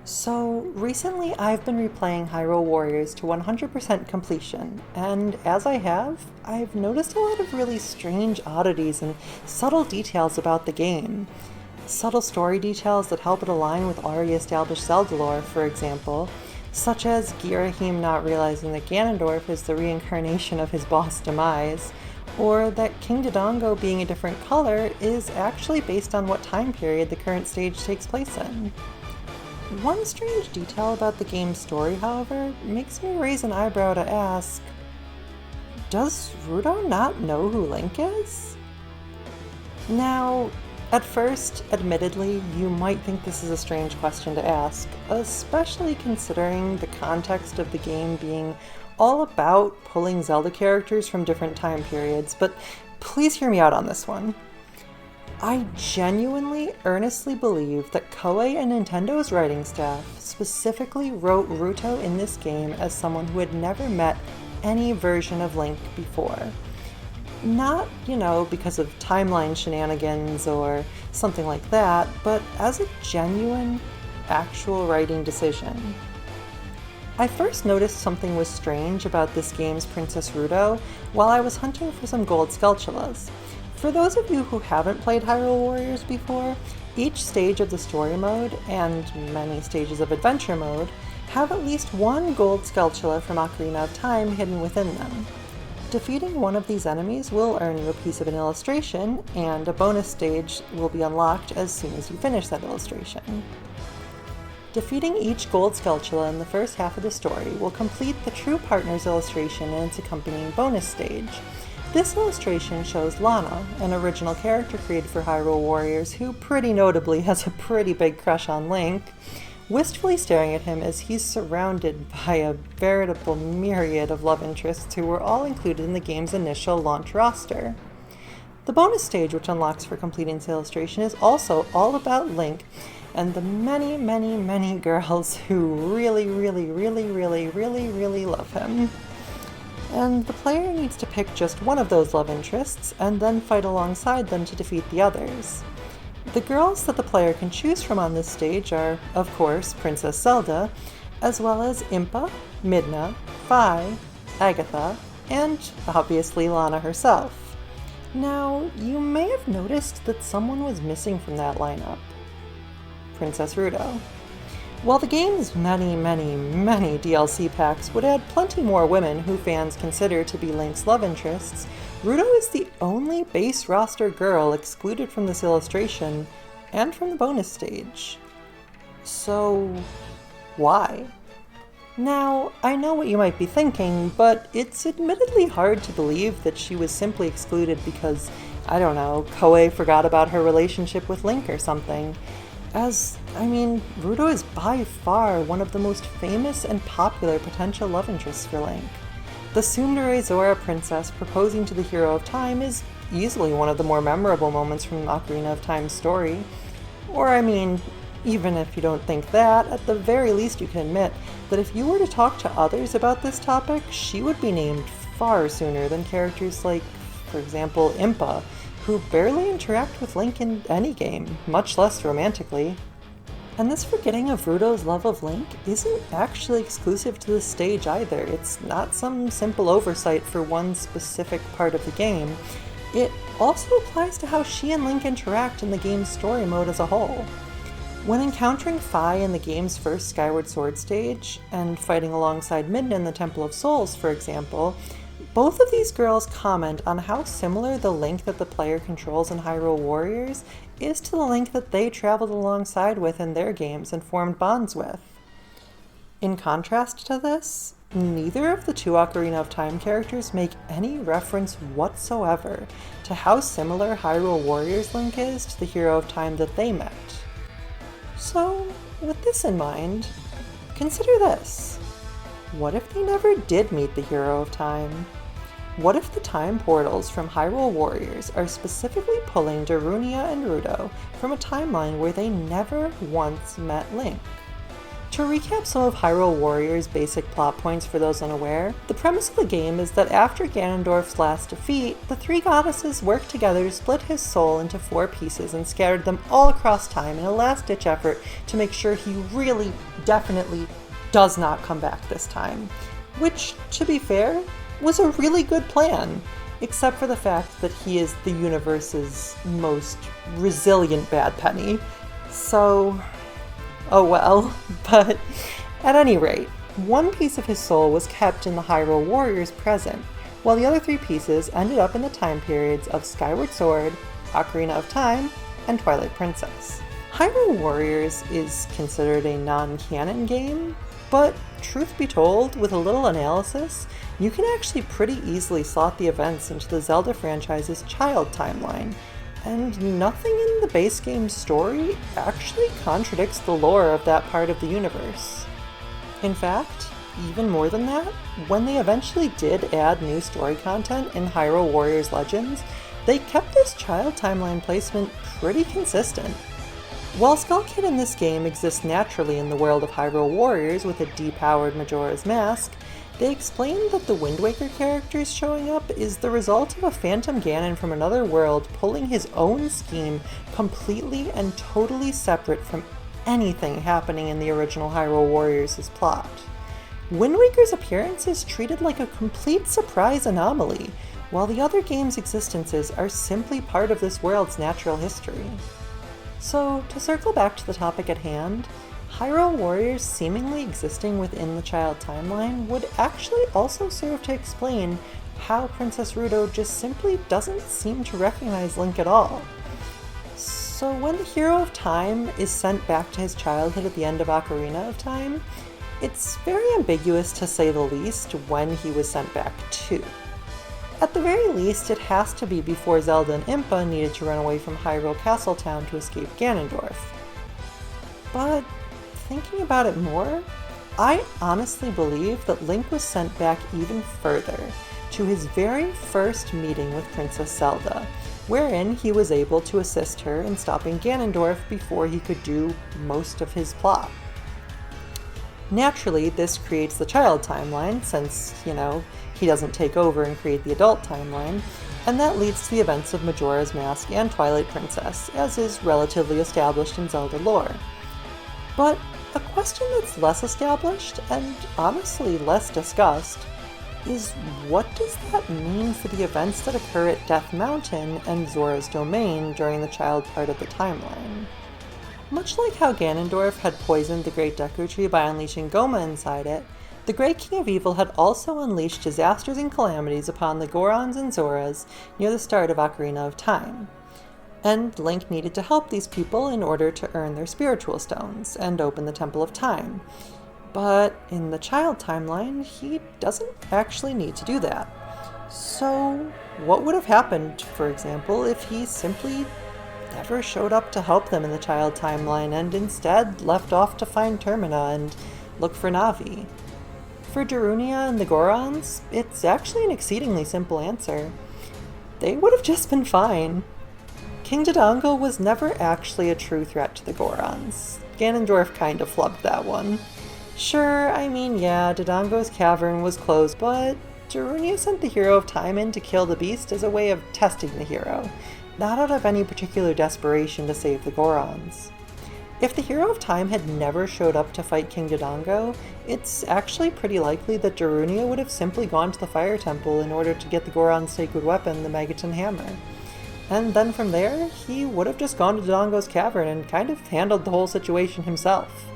So, recently I've been replaying Hyrule Warriors to 100% completion, and as I have, I've noticed a lot of really strange oddities and subtle details about the game. Subtle story details that help it align with already established Zelda lore, for example, such as Girahim not realizing that Ganondorf is the reincarnation of his boss Demise, or that King Dodongo being a different color is actually based on what time period the current stage takes place in. One strange detail about the game's story, however, makes me raise an eyebrow to ask, does Ruto not know who Link is? Now, at first, admittedly, you might think this is a strange question to ask, especially considering the context of the game being all about pulling Zelda characters from different time periods, but please hear me out on this one. I genuinely, earnestly believe that Koei and Nintendo's writing staff specifically wrote Ruto in this game as someone who had never met any version of Link before. Not, because of timeline shenanigans or something like that, but as a genuine, actual writing decision. I first noticed something was strange about this game's Princess Ruto while I was hunting for some gold Skulltulas. For those of you who haven't played Hyrule Warriors before, each stage of the story mode, and many stages of adventure mode, have at least one gold Skulltula from Ocarina of Time hidden within them. Defeating one of these enemies will earn you a piece of an illustration, and a bonus stage will be unlocked as soon as you finish that illustration. Defeating each gold Skulltula in the first half of the story will complete the True Partners illustration and its accompanying bonus stage. This illustration shows Lana, an original character created for Hyrule Warriors who pretty notably has a pretty big crush on Link, wistfully staring at him as he's surrounded by a veritable myriad of love interests who were all included in the game's initial launch roster. The bonus stage, which unlocks for completing this illustration, is also all about Link and the many, many, many girls who really love him. And the player needs to pick just one of those love interests and then fight alongside them to defeat the others. The girls that the player can choose from on this stage are, of course, Princess Zelda, as well as Impa, Midna, Fi, Agatha, and obviously Lana herself. Now, you may have noticed that someone was missing from that lineup. Princess Ruto. While the game's many DLC packs would add plenty more women who fans consider to be Link's love interests, Ruto is the only base roster girl excluded from this illustration and from the bonus stage. So, why? Now, I know what you might be thinking, but it's admittedly hard to believe that she was simply excluded because, Koei forgot about her relationship with Link or something. Ruto is by far one of the most famous and popular potential love interests for Link. The tsundere Zora princess proposing to the hero of time is easily one of the more memorable moments from Ocarina of Time's story. Even if you don't think that, at the very least you can admit that if you were to talk to others about this topic, she would be named far sooner than characters like, for example, Impa, who barely interact with Link in any game, much less romantically. And this forgetting of Ruto's love of Link isn't actually exclusive to this stage either. It's not some simple oversight for one specific part of the game. It also applies to how she and Link interact in the game's story mode as a whole. When encountering Fi in the game's first Skyward Sword stage, and fighting alongside Midna in the Temple of Souls, for example, both of these girls comment on how similar the Link that the player controls in Hyrule Warriors is to the Link that they traveled alongside with in their games and formed bonds with. In contrast to this, neither of the two Ocarina of Time characters make any reference whatsoever to how similar Hyrule Warriors Link is to the hero of time that they met. So, with this in mind, consider this. What if they never did meet the hero of time? What if the time portals from Hyrule Warriors are specifically pulling Darunia and Ruto from a timeline where they never once met Link? To recap some of Hyrule Warriors' basic plot points for those unaware, the premise of the game is that after Ganondorf's last defeat, the three goddesses worked together to split his soul into 4 pieces and scattered them all across time in a last-ditch effort to make sure he really, definitely does not come back this time. Which, to be fair, was a really good plan, except for the fact that he is the universe's most resilient bad penny. So, oh well. But at any rate, 1 piece of his soul was kept in the Hyrule Warriors present, while the other 3 pieces ended up in the time periods of Skyward Sword, Ocarina of Time, and Twilight Princess. Hyrule Warriors is considered a non-canon game, but truth be told, with a little analysis, you can actually pretty easily slot the events into the Zelda franchise's child timeline, and nothing in the base game's story actually contradicts the lore of that part of the universe. In fact, even more than that, when they eventually did add new story content in Hyrule Warriors Legends, they kept this child timeline placement pretty consistent. While Skull Kid in this game exists naturally in the world of Hyrule Warriors with a depowered Majora's Mask, they explain that the Wind Waker characters showing up is the result of a Phantom Ganon from another world pulling his own scheme completely and totally separate from anything happening in the original Hyrule Warriors' plot. Wind Waker's appearance is treated like a complete surprise anomaly, while the other games' existences are simply part of this world's natural history. So, to circle back to the topic at hand, Hyrule Warriors seemingly existing within the child timeline would actually also serve to explain how Princess Ruto just simply doesn't seem to recognize Link at all. So when the Hero of Time is sent back to his childhood at the end of Ocarina of Time, it's very ambiguous to say the least when he was sent back to. At the very least, it has to be before Zelda and Impa needed to run away from Hyrule Castletown to escape Ganondorf. But thinking about it more, I honestly believe that Link was sent back even further, to his very first meeting with Princess Zelda, wherein he was able to assist her in stopping Ganondorf before he could do most of his plot. Naturally, this creates the child timeline, since, he doesn't take over and create the adult timeline, and that leads to the events of Majora's Mask and Twilight Princess, as is relatively established in Zelda lore. But a question that's less established, and honestly less discussed, is what does that mean for the events that occur at Death Mountain and Zora's Domain during the child part of the timeline? Much like how Ganondorf had poisoned the Great Deku Tree by unleashing Goma inside it, the Great King of Evil had also unleashed disasters and calamities upon the Gorons and Zoras near the start of Ocarina of Time. And Link needed to help these people in order to earn their spiritual stones and open the Temple of Time. But in the child timeline, he doesn't actually need to do that. So what would have happened, for example, if he simply never showed up to help them in the child timeline and instead left off to find Termina and look for Navi? For Darunia and the Gorons, it's actually an exceedingly simple answer. They would have just been fine. King Dodongo was never actually a true threat to the Gorons. Ganondorf kinda flubbed that one. Sure, Dodongo's cavern was closed, but Darunia sent the Hero of Time in to kill the beast as a way of testing the hero, not out of any particular desperation to save the Gorons. If the Hero of Time had never showed up to fight King Dodongo, it's actually pretty likely that Darunia would have simply gone to the Fire Temple in order to get the Goron's sacred weapon, the Megaton Hammer. And then from there, he would have just gone to Dodongo's cavern and kind of handled the whole situation himself.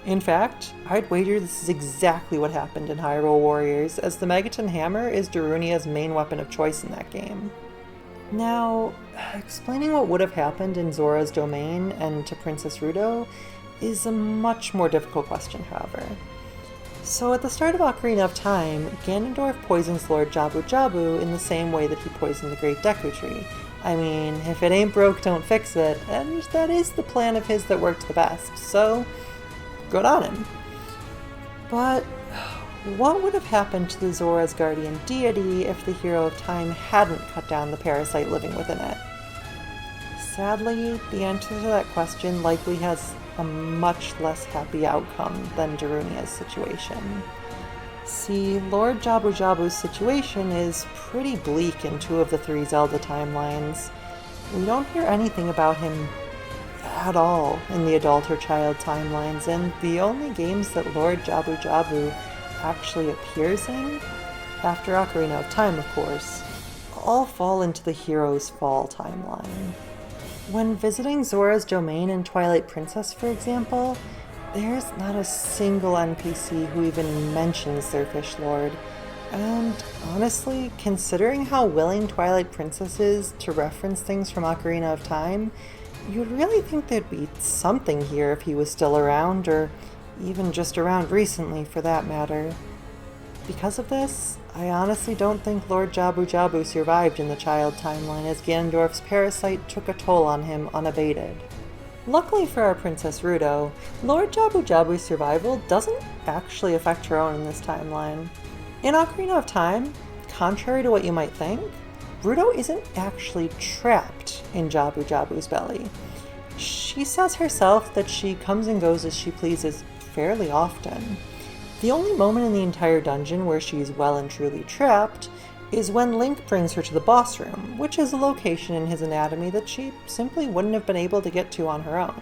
In fact, I'd wager this is exactly what happened in Hyrule Warriors, as the Megaton Hammer is Darunia's main weapon of choice in that game. Now, explaining what would have happened in Zora's Domain and to Princess Ruto is a much more difficult question, however. So at the start of Ocarina of Time, Ganondorf poisons Lord Jabu Jabu in the same way that he poisoned the Great Deku Tree. If it ain't broke, don't fix it, and that is the plan of his that worked the best, so good on him. But what would have happened to the Zora's guardian deity if the Hero of Time hadn't cut down the parasite living within it? Sadly, the answer to that question likely has a much less happy outcome than Darunia's situation. See, Lord Jabu Jabu's situation is pretty bleak in 2 of the 3 Zelda timelines. We don't hear anything about him at all in the adult or child timelines, and the only games that Lord Jabu Jabu actually appears in, after Ocarina of Time of course, all fall into the Hero's Fall timeline. When visiting Zora's domain in Twilight Princess, for example, there's not a single NPC who even mentions their Fish Lord. And honestly, considering how willing Twilight Princess is to reference things from Ocarina of Time, you'd really think there'd be something here if he was still around, or even just around recently for that matter. Because of this, I honestly don't think Lord Jabu Jabu survived in the child timeline, as Ganondorf's parasite took a toll on him unabated. Luckily for our Princess Ruto, Lord Jabu Jabu's survival doesn't actually affect her own in this timeline. In Ocarina of Time, contrary to what you might think, Ruto isn't actually trapped in Jabu Jabu's belly. She says herself that she comes and goes as she pleases fairly often. The only moment in the entire dungeon where she's well and truly trapped is when Link brings her to the boss room, which is a location in his anatomy that she simply wouldn't have been able to get to on her own.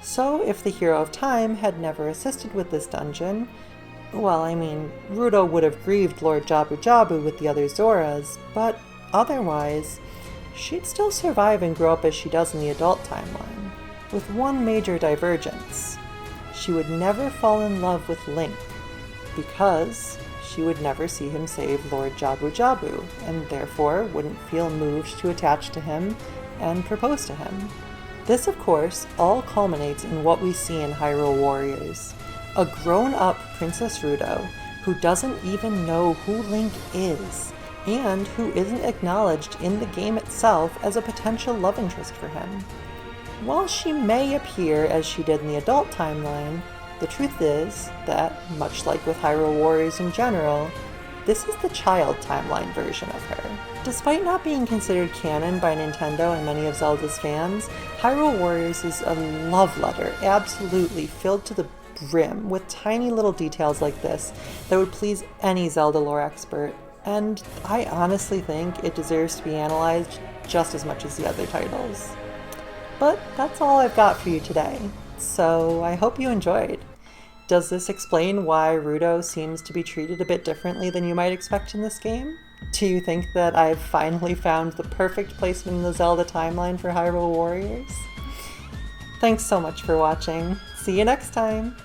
So if the Hero of Time had never assisted with this dungeon, well, I mean, Ruto would have grieved Lord Jabu Jabu with the other Zoras, but otherwise, she'd still survive and grow up as she does in the adult timeline, with one major divergence. She would never fall in love with Link, because she would never see him save Lord Jabu Jabu, and therefore wouldn't feel moved to attach to him and propose to him. This, of course, all culminates in what we see in Hyrule Warriors, a grown-up Princess Ruto who doesn't even know who Link is, and who isn't acknowledged in the game itself as a potential love interest for him. While she may appear as she did in the adult timeline, the truth is that, much like with Hyrule Warriors in general, this is the child timeline version of her. Despite not being considered canon by Nintendo and many of Zelda's fans, Hyrule Warriors is a love letter, absolutely filled to the brim with tiny little details like this that would please any Zelda lore expert, and I honestly think it deserves to be analyzed just as much as the other titles. But that's all I've got for you today, so I hope you enjoyed. Does this explain why Ruto seems to be treated a bit differently than you might expect in this game? Do you think that I've finally found the perfect placement in the Zelda timeline for Hyrule Warriors? Thanks so much for watching. See you next time!